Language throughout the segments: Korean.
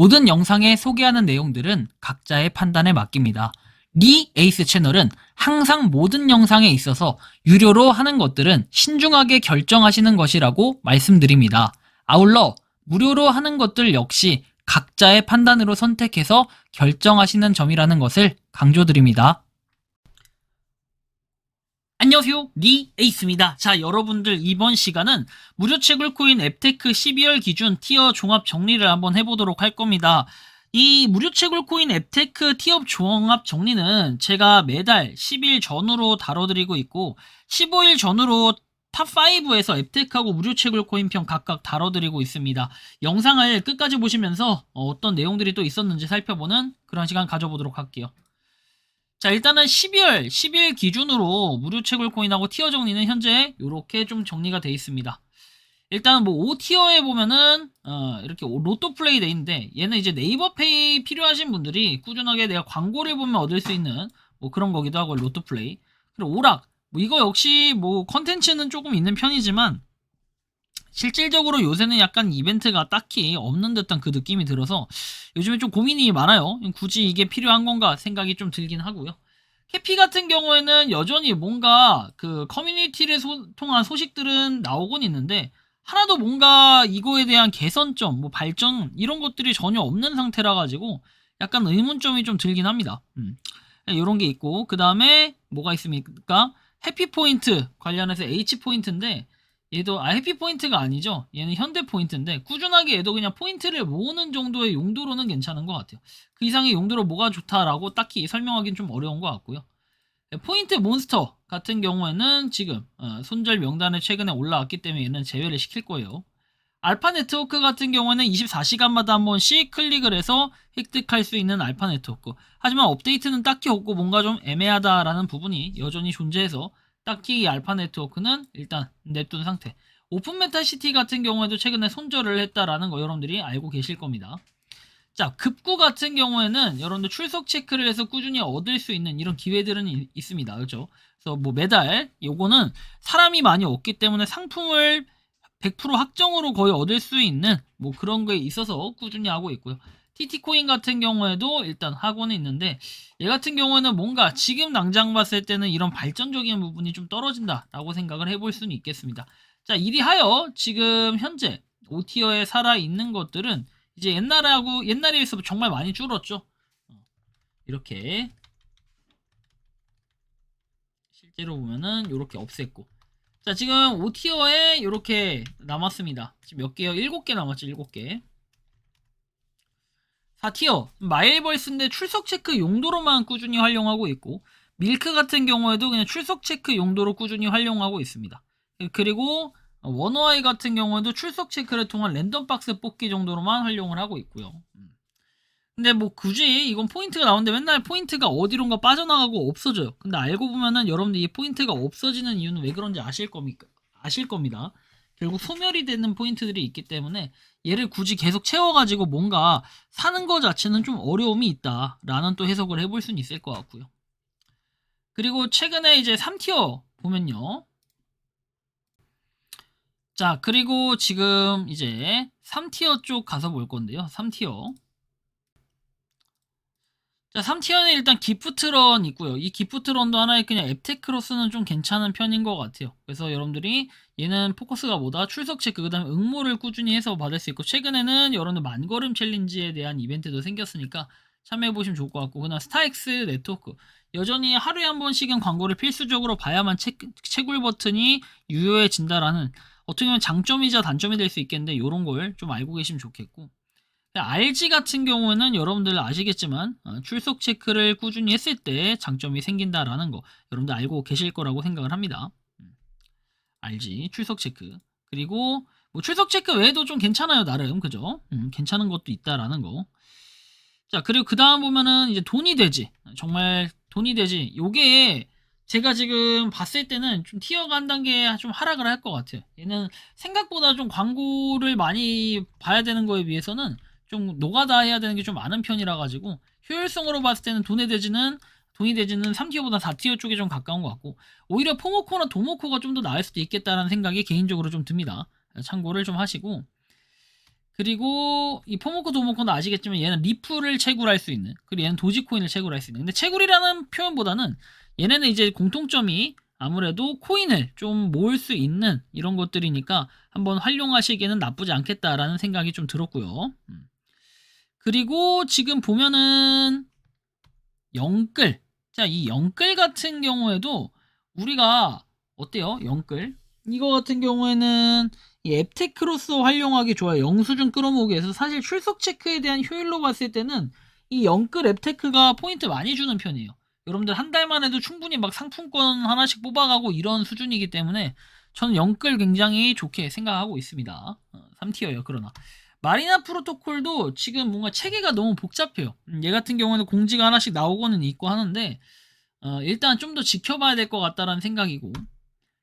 모든 영상에 소개하는 내용들은 각자의 판단에 맡깁니다. 리 에이스 채널은 항상 모든 영상에 있어서 유료로 하는 것들은 신중하게 결정하시는 것이라고 말씀드립니다. 아울러 무료로 하는 것들 역시 각자의 판단으로 선택해서 결정하시는 점이라는 것을 강조드립니다. 안녕하세요, 리 에이스입니다. 자, 여러분들 이번 시간은 무료 채굴코인 앱테크 12월 기준 티어 종합 정리를 한번 해보도록 할 겁니다. 이 무료 채굴코인 앱테크 티어 종합 정리는 제가 매달 10일 전후로 다뤄드리고 있고 15일 전후로 탑5에서 앱테크하고 무료 채굴코인 편 각각 다뤄드리고 있습니다. 영상을 끝까지 보시면서 어떤 내용들이 또 있었는지 살펴보는 그런 시간 가져보도록 할게요. 자, 일단은 12월 10일 기준으로 무료 채굴코인하고 티어 정리는 현재 이렇게 좀 정리가 돼 있습니다. 일단 뭐 5티어에 보면은 이렇게 로또 플레이 돼 있는데, 얘는 이제 네이버페이 필요하신 분들이 꾸준하게 내가 광고를 보면 얻을 수 있는 뭐 그런 거기도 하고, 로또 플레이. 그리고 오락, 뭐 이거 역시 뭐 컨텐츠는 조금 있는 편이지만 실질적으로 요새는 약간 이벤트가 딱히 없는 듯한 그 느낌이 들어서 요즘에 좀 고민이 많아요. 굳이 이게 필요한 건가 생각이 좀 들긴 하고요. 캐피 같은 경우에는 여전히 뭔가 그 커뮤니티를 통한 소식들은 나오곤 있는데 하나도 뭔가 이거에 대한 개선점, 뭐 발전 이런 것들이 전혀 없는 상태라 가지고 약간 의문점이 좀 들긴 합니다. 이런 게 있고, 그 다음에 뭐가 있습니까? 해피포인트 관련해서 H포인트인데, 얘도 해피포인트가 아니죠. 얘는 현대포인트인데 꾸준하게 얘도 그냥 포인트를 모으는 정도의 용도로는 괜찮은 것 같아요. 그 이상의 용도로 뭐가 좋다라고 딱히 설명하기는 좀 어려운 것 같고요. 포인트 몬스터 같은 경우에는 지금 손절 명단에 최근에 올라왔기 때문에 얘는 제외를 시킬 거예요. 알파 네트워크 같은 경우에는 24시간마다 한 번씩 클릭을 해서 획득할 수 있는 알파 네트워크. 하지만 업데이트는 딱히 없고 뭔가 좀 애매하다라는 부분이 여전히 존재해서 딱히 이 알파 네트워크는 일단 냅둔 상태. 오픈 메타시티 같은 경우에도 최근에 손절을 했다라는 거 여러분들이 알고 계실 겁니다. 자, 급구 같은 경우에는 여러분들 출석 체크를 해서 꾸준히 얻을 수 있는 이런 기회들은 있습니다. 그렇죠? 그래서 뭐 매달 요거는 사람이 많이 없기 때문에 상품을 100% 확정으로 거의 얻을 수 있는 뭐 그런 거에 있어서 꾸준히 하고 있고요. TT코인 같은 경우에도 일단 하고는 있는데, 얘 같은 경우에는 뭔가 지금 당장 봤을 때는 이런 발전적인 부분이 좀 떨어진다라고 생각을 해볼 수는 있겠습니다. 자, 이리하여 지금 현재 5티어에 살아있는 것들은 이제 옛날에 비해서 정말 많이 줄었죠. 이렇게 실제로 보면은 이렇게 없앴고, 자, 지금 5티어에 이렇게 남았습니다. 지금 몇 개요? 7개 남았죠. 7개. 4티어 마일벌스인데 출석 체크 용도로만 꾸준히 활용하고 있고, 밀크 같은 경우에도 그냥 출석 체크 용도로 꾸준히 활용하고 있습니다. 그리고 원어아이 같은 경우에도 출석 체크를 통한 랜덤박스 뽑기 정도로만 활용을 하고 있고요. 근데 뭐 굳이 이건 포인트가 나오는데 맨날 포인트가 어디론가 빠져나가고 없어져요. 근데 알고 보면은 여러분들 이 포인트가 없어지는 이유는 왜 그런지 아실 겁니다. 결국 소멸이 되는 포인트들이 있기 때문에 얘를 굳이 계속 채워가지고 뭔가 사는 거 자체는 좀 어려움이 있다라는 또 해석을 해볼 수는 있을 것 같고요. 그리고 최근에 이제 3티어 보면요. 자, 그리고 지금 이제 3티어 쪽 가서 볼 건데요. 3티어. 자, 3티어는 일단 기프트런 있고요. 이 기프트런도 하나의 그냥 앱테크로서는 좀 괜찮은 편인 것 같아요. 그래서 여러분들이 얘는 포커스가 뭐다? 출석 체크, 그 다음에 응모를 꾸준히 해서 받을 수 있고, 최근에는 여러분들 만걸음 챌린지에 대한 이벤트도 생겼으니까 참여해보시면 좋을 것 같고, 그다음 스타엑스 네트워크. 여전히 하루에 한 번씩은 광고를 필수적으로 봐야만 채굴 버튼이 유효해진다라는, 어떻게 보면 장점이자 단점이 될 수 있겠는데 이런 걸 좀 알고 계시면 좋겠고, RG 같은 경우는 여러분들 아시겠지만 출석 체크를 꾸준히 했을 때 장점이 생긴다라는 거 여러분들 알고 계실 거라고 생각을 합니다. RG 출석 체크, 그리고 뭐 출석 체크 외에도 좀 괜찮아요, 나름. 그죠? 괜찮은 것도 있다라는 거. 자, 그리고 그 다음 보면은 이제 돈이 되지, 정말 돈이 되지, 요게 제가 지금 봤을 때는 좀 티어가 한 단계 좀 하락을 할 것 같아요. 얘는 생각보다 좀 광고를 많이 봐야 되는 거에 비해서는 좀 노가다 해야 되는 게 좀 많은 편이라 가지고, 효율성으로 봤을 때는 돈이 되지는 3티어보다 4티어 쪽에 좀 가까운 것 같고, 오히려 포모코나 도모코가 좀 더 나을 수도 있겠다라는 생각이 개인적으로 좀 듭니다. 참고를 좀 하시고, 그리고 이 포모코 도모코는 아시겠지만 얘는 리플을 채굴할 수 있는, 그리고 얘는 도지코인을 채굴할 수 있는. 근데 채굴이라는 표현보다는 얘네는 이제 공통점이 아무래도 코인을 좀 모을 수 있는 이런 것들이니까 한번 활용하시기에는 나쁘지 않겠다라는 생각이 좀 들었고요. 그리고 지금 보면은 영끌. 자, 이 영끌 같은 경우에도 우리가 어때요? 영끌. 이거 같은 경우에는 이 앱테크로서 활용하기 좋아요. 영수증 끌어모으기 위해서. 사실 출석 체크에 대한 효율로 봤을 때는 이 영끌 앱테크가 포인트 많이 주는 편이에요. 여러분들 한 달만 해도 충분히 막 상품권 하나씩 뽑아가고 이런 수준이기 때문에 저는 영끌 굉장히 좋게 생각하고 있습니다. 3티어예요. 그러나 마리나 프로토콜도 지금 뭔가 체계가 너무 복잡해요. 얘 같은 경우는 공지가 하나씩 나오고는 있고 하는데 일단 좀 더 지켜봐야 될 것 같다라는 생각이고,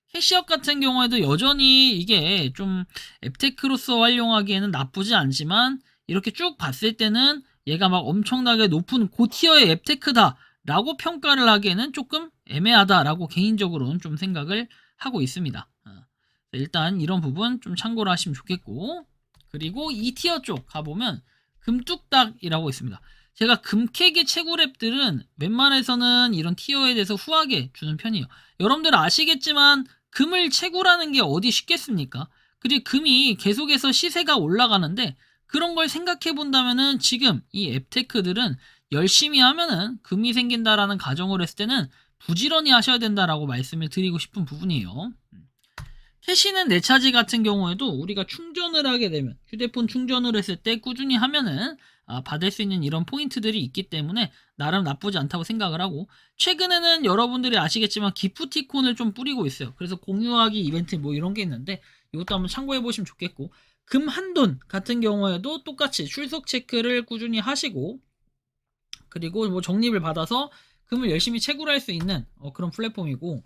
캐시업 같은 경우에도 여전히 이게 좀 앱테크로서 활용하기에는 나쁘지 않지만 이렇게 쭉 봤을 때는 얘가 막 엄청나게 높은 고티어의 앱테크다 라고 평가를 하기에는 조금 애매하다라고 개인적으로는 좀 생각을 하고 있습니다. 일단 이런 부분 좀 참고를 하시면 좋겠고, 그리고 2티어 쪽 가보면 금뚝딱이라고 있습니다. 제가 금캐기 채굴 앱들은 웬만해서는 이런 티어에 대해서 후하게 주는 편이에요. 여러분들 아시겠지만 금을 채굴하는 게 어디 쉽겠습니까? 그리고 금이 계속해서 시세가 올라가는데 그런 걸 생각해 본다면은 지금 이 앱테크들은 열심히 하면은 금이 생긴다라는 가정을 했을 때는 부지런히 하셔야 된다라고 말씀을 드리고 싶은 부분이에요. 캐시는 내차지 같은 경우에도 우리가 충전을 하게 되면, 휴대폰 충전을 했을 때 꾸준히 하면은 받을 수 있는 이런 포인트들이 있기 때문에 나름 나쁘지 않다고 생각을 하고, 최근에는 여러분들이 아시겠지만 기프티콘을 좀 뿌리고 있어요. 그래서 공유하기 이벤트 뭐 이런 게 있는데 이것도 한번 참고해 보시면 좋겠고, 금 한돈 같은 경우에도 똑같이 출석 체크를 꾸준히 하시고, 그리고 뭐 적립을 받아서 금을 열심히 채굴할 수 있는 그런 플랫폼이고,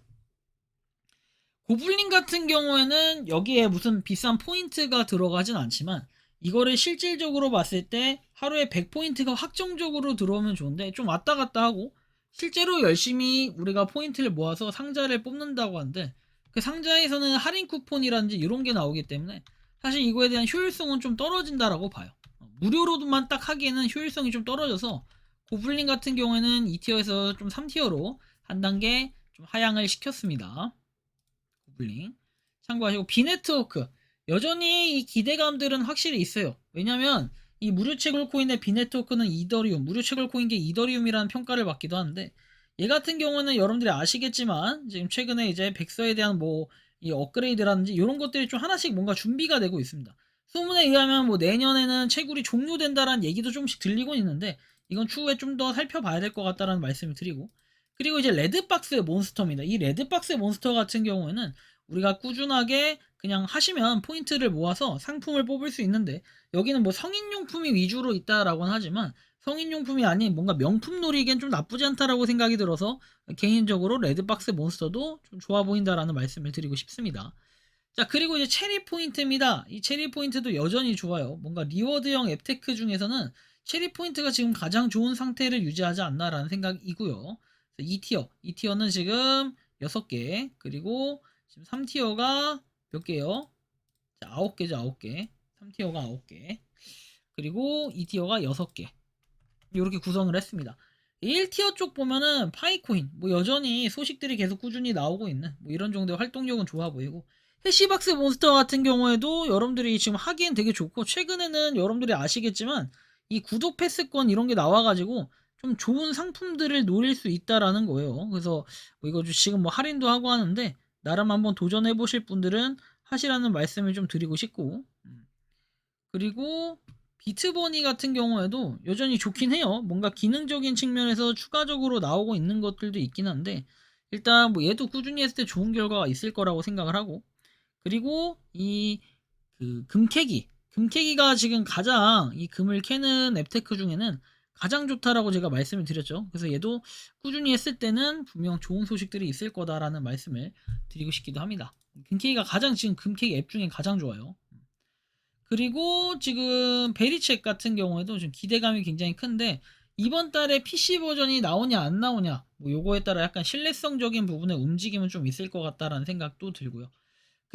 고블린 같은 경우에는 여기에 무슨 비싼 포인트가 들어가진 않지만 이거를 실질적으로 봤을 때 하루에 100포인트가 확정적으로 들어오면 좋은데 좀 왔다 갔다 하고, 실제로 열심히 우리가 포인트를 모아서 상자를 뽑는다고 하는데 그 상자에서는 할인 쿠폰이라든지 이런 게 나오기 때문에 사실 이거에 대한 효율성은 좀 떨어진다라고 봐요. 무료로만 딱 하기에는 효율성이 좀 떨어져서 고블린 같은 경우에는 2티어에서 좀 3티어로 한 단계 좀 하향을 시켰습니다. 고블린 참고하시고, 비네트워크 여전히 이 기대감들은 확실히 있어요. 왜냐면 이 무료 채굴 코인의 비네트워크는 이더리움, 무료 채굴 코인계 이더리움이라는 평가를 받기도 하는데, 얘 같은 경우는 여러분들이 아시겠지만 지금 최근에 이제 백서에 대한 뭐 이 업그레이드라든지 이런 것들이 좀 하나씩 뭔가 준비가 되고 있습니다. 소문에 의하면 뭐 내년에는 채굴이 종료된다라는 얘기도 조금씩 들리고 있는데 이건 추후에 좀 더 살펴봐야 될 것 같다라는 말씀을 드리고, 그리고 이제 레드박스 몬스터입니다. 이 레드박스 몬스터 같은 경우에는 우리가 꾸준하게 그냥 하시면 포인트를 모아서 상품을 뽑을 수 있는데, 여기는 뭐 성인용품이 위주로 있다라고는 하지만 성인용품이 아닌 뭔가 명품놀이기엔 좀 나쁘지 않다라고 생각이 들어서 개인적으로 레드박스 몬스터도 좀 좋아 보인다라는 말씀을 드리고 싶습니다. 자, 그리고 이제 체리 포인트입니다. 이 체리 포인트도 여전히 좋아요. 뭔가 리워드형 앱테크 중에서는 체리 포인트가 지금 가장 좋은 상태를 유지하지 않나라는 생각이고요. 2티어, 2티어는 지금 6개, 그리고 지금 3티어가 몇 개요? 자, 9개죠, 9개. 3티어가 9개. 그리고 2티어가 6개. 이렇게 구성을 했습니다. 1티어 쪽 보면은 파이코인, 뭐 여전히 소식들이 계속 꾸준히 나오고 있는 뭐 이런 정도의 활동력은 좋아 보이고, 해시박스 몬스터 같은 경우에도 여러분들이 지금 하기엔 되게 좋고, 최근에는 여러분들이 아시겠지만 이 구독 패스권 이런 게 나와가지고 좀 좋은 상품들을 노릴 수 있다라는 거예요. 그래서 뭐 이거 지금 뭐 할인도 하고 하는데 나름 한번 도전해 보실 분들은 하시라는 말씀을 좀 드리고 싶고, 그리고 비트버니 같은 경우에도 여전히 좋긴 해요. 뭔가 기능적인 측면에서 추가적으로 나오고 있는 것들도 있긴 한데 일단 뭐 얘도 꾸준히 했을 때 좋은 결과가 있을 거라고 생각을 하고, 그리고 이 금캐기가 지금 가장 이 금을 캐는 앱테크 중에는 가장 좋다라고 제가 말씀을 드렸죠. 그래서 얘도 꾸준히 했을 때는 분명 좋은 소식들이 있을 거다라는 말씀을 드리고 싶기도 합니다. 금캐기가 가장 지금 금캐기 앱 중에 가장 좋아요. 그리고 지금 베리책 같은 경우에도 좀 기대감이 굉장히 큰데 이번 달에 PC 버전이 나오냐 안 나오냐 뭐 요거에 따라 약간 신뢰성적인 부분의 움직임은 좀 있을 것 같다라는 생각도 들고요.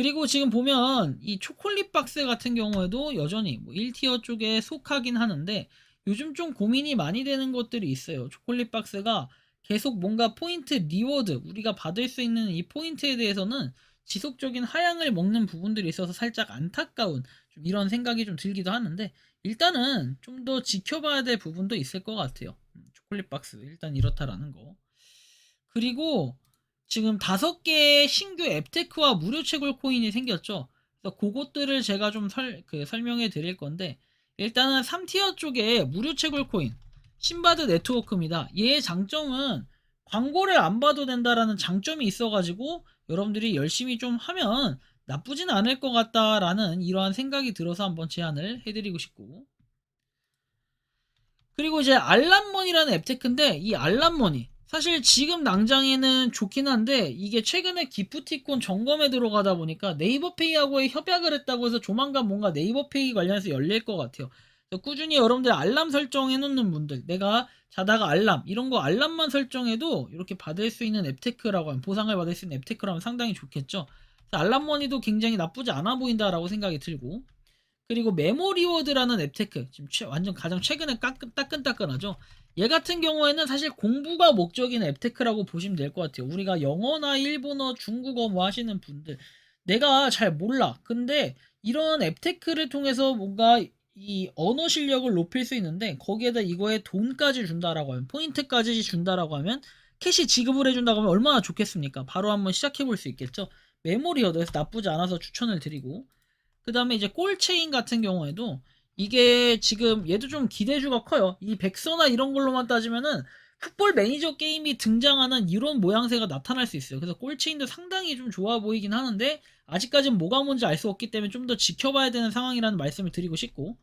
그리고 지금 보면 이 초콜릿 박스 같은 경우에도 여전히 뭐 1티어 쪽에 속하긴 하는데 요즘 좀 고민이 많이 되는 것들이 있어요. 초콜릿 박스가 계속 뭔가 포인트 리워드 우리가 받을 수 있는 이 포인트에 대해서는 지속적인 하향을 먹는 부분들이 있어서 살짝 안타까운 좀 이런 생각이 좀 들기도 하는데 일단은 좀 더 지켜봐야 될 부분도 있을 것 같아요. 초콜릿 박스 일단 이렇다라는 거. 그리고 지금 5개의 신규 앱테크와 무료 채굴 코인이 생겼죠. 그래서 그것들을 제가 좀 설명해 드릴 건데 일단은 3티어 쪽에 무료 채굴 코인 신바드 네트워크입니다. 얘의 장점은 광고를 안 봐도 된다라는 장점이 있어가지고 여러분들이 열심히 좀 하면 나쁘진 않을 것 같다라는 이러한 생각이 들어서 한번 제안을 해드리고 싶고 그리고 이제 알람머니라는 앱테크인데 이 알람머니 사실 지금 당장에는 좋긴 한데 이게 최근에 기프티콘 점검에 들어가다 보니까 네이버페이하고의 협약을 했다고 해서 조만간 뭔가 네이버페이 관련해서 열릴 것 같아요. 그래서 꾸준히 여러분들 알람 설정해 놓는 분들 내가 자다가 알람 이런 거 알람만 설정해도 이렇게 받을 수 있는 앱테크라고 하면 보상을 받을 수 있는 앱테크라면 상당히 좋겠죠. 알람머니도 굉장히 나쁘지 않아 보인다라고 생각이 들고 그리고 메모리워드라는 앱테크 지금 완전 가장 최근에 따끈따끈하죠. 얘 같은 경우에는 사실 공부가 목적인 앱테크라고 보시면 될 것 같아요. 우리가 영어나 일본어, 중국어 뭐 하시는 분들 내가 잘 몰라. 근데 이런 앱테크를 통해서 뭔가 이 언어 실력을 높일 수 있는데 거기에다 이거에 돈까지 준다라고 하면 포인트까지 준다라고 하면 캐시 지급을 해준다고 하면 얼마나 좋겠습니까? 바로 한번 시작해 볼 수 있겠죠. 메모리워드에서 나쁘지 않아서 추천을 드리고 그 다음에 이제 꼴체인 같은 경우에도 이게 지금 얘도 좀 기대주가 커요. 이 백서나 이런 걸로만 따지면은 풋볼 매니저 게임이 등장하는 이런 모양새가 나타날 수 있어요. 그래서 꼴체인도 상당히 좀 좋아 보이긴 하는데 아직까지는 뭐가 뭔지 알 수 없기 때문에 좀 더 지켜봐야 되는 상황이라는 말씀을 드리고 싶고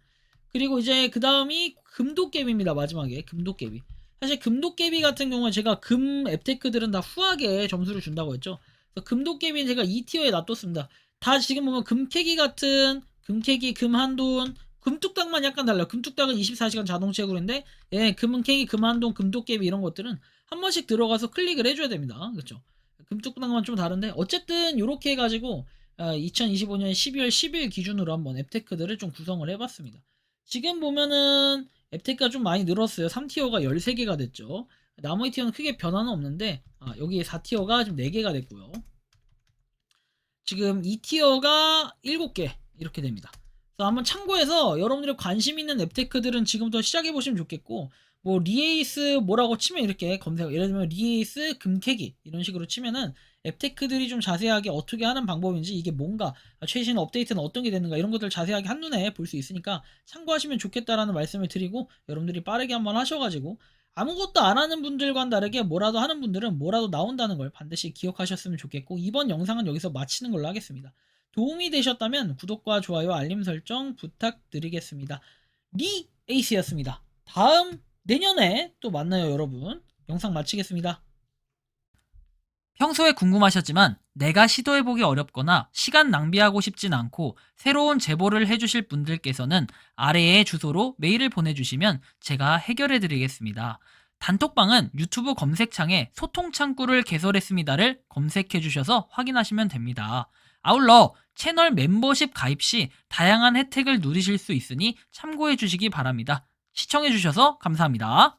그리고 이제 그 다음이 금도깨비입니다. 마지막에 금도깨비. 사실 금도깨비 같은 경우는 제가 금 앱테크들은 다 후하게 점수를 준다고 했죠. 그래서 금도깨비는 제가 2티어에 놔뒀습니다. 다 지금 보면 금캐기 같은 금캐기, 금한돈, 금뚝딱만 약간 달라요. 금뚝딱은 24시간 자동 채굴인데 예, 금은캐기, 금한돈, 금도깨비 이런 것들은 한 번씩 들어가서 클릭을 해줘야 됩니다. 그렇죠? 금뚝딱만 좀 다른데 어쨌든 이렇게 해가지고 2025년 12월 10일 기준으로 한번 앱테크들을 좀 구성을 해봤습니다. 지금 보면은 앱테크가 좀 많이 늘었어요. 3티어가 13개가 됐죠. 나머지 티어는 크게 변화는 없는데 여기 4티어가 지금 4개가 됐고요. 지금 2티어가 7개 이렇게 됩니다. 그래서 한번 참고해서 여러분들이 관심 있는 앱테크들은 지금부터 시작해 보시면 좋겠고 뭐 리에이스 뭐라고 치면 이렇게 검색 예를 들면 리에이스 금캐기 이런 식으로 치면은 앱테크들이 좀 자세하게 어떻게 하는 방법인지 이게 뭔가 최신 업데이트는 어떤 게 되는가 이런 것들 자세하게 한눈에 볼 수 있으니까 참고하시면 좋겠다라는 말씀을 드리고 여러분들이 빠르게 한번 하셔가지고 아무것도 안 하는 분들과는 다르게 뭐라도 하는 분들은 뭐라도 나온다는 걸 반드시 기억하셨으면 좋겠고 이번 영상은 여기서 마치는 걸로 하겠습니다. 도움이 되셨다면 구독과 좋아요 알림 설정 부탁드리겠습니다. 리 에이스였습니다. 다음 내년에 또 만나요 여러분. 영상 마치겠습니다. 평소에 궁금하셨지만 내가 시도해보기 어렵거나 시간 낭비하고 싶진 않고 새로운 제보를 해주실 분들께서는 아래의 주소로 메일을 보내주시면 제가 해결해드리겠습니다. 단톡방은 유튜브 검색창에 소통창구를 개설했습니다를 검색해주셔서 확인하시면 됩니다. 아울러 채널 멤버십 가입 시 다양한 혜택을 누리실 수 있으니 참고해주시기 바랍니다. 시청해주셔서 감사합니다.